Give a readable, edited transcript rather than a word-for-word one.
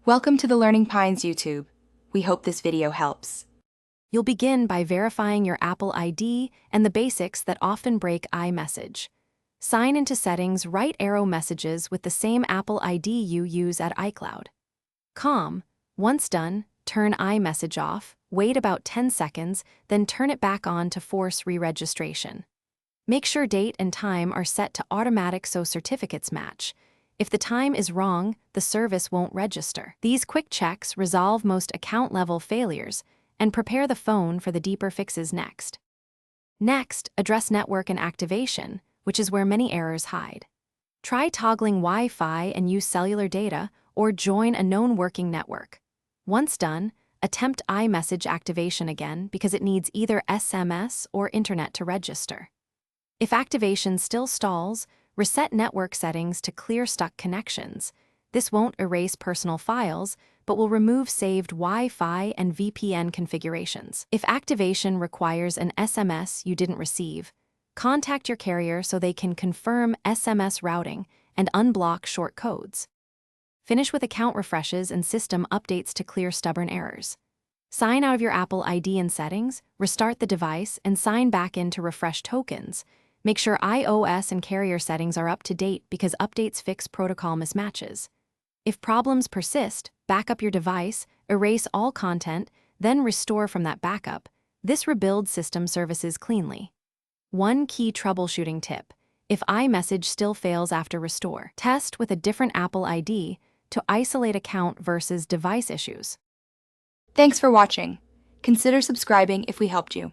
Welcome to the Learning Pines YouTube. We hope this video helps. You'll begin by verifying your Apple ID and the basics that often break iMessage. Sign into Settings, right arrow messages with the same Apple ID you use at iCloud. Once done, turn iMessage off, wait about 10 seconds, then turn it back on to force re-registration. Make sure date and time are set to automatic so certificates match. If the time is wrong, the service won't register. These quick checks resolve most account-level failures and prepare the phone for the deeper fixes next. Next, address network and activation, which is where many errors hide. Try toggling Wi-Fi and use cellular data, or join a known working network. Once done, attempt iMessage activation again because it needs either SMS or internet to register. If activation still stalls, reset network settings to clear stuck connections. This won't erase personal files, but will remove saved Wi-Fi and VPN configurations. If activation requires an SMS you didn't receive, contact your carrier so they can confirm SMS routing and unblock short codes. Finish with account refreshes and system updates to clear stubborn errors. Sign out of your Apple ID in Settings, restart the device, and sign back in to refresh tokens. Make sure iOS and carrier settings are up to date because updates fix protocol mismatches. If problems persist, back up your device, erase all content, then restore from that backup. This rebuilds system services cleanly. One key troubleshooting tip: if iMessage still fails after restore, test with a different Apple ID to isolate account versus device issues. Thanks for watching. Consider subscribing if we helped you.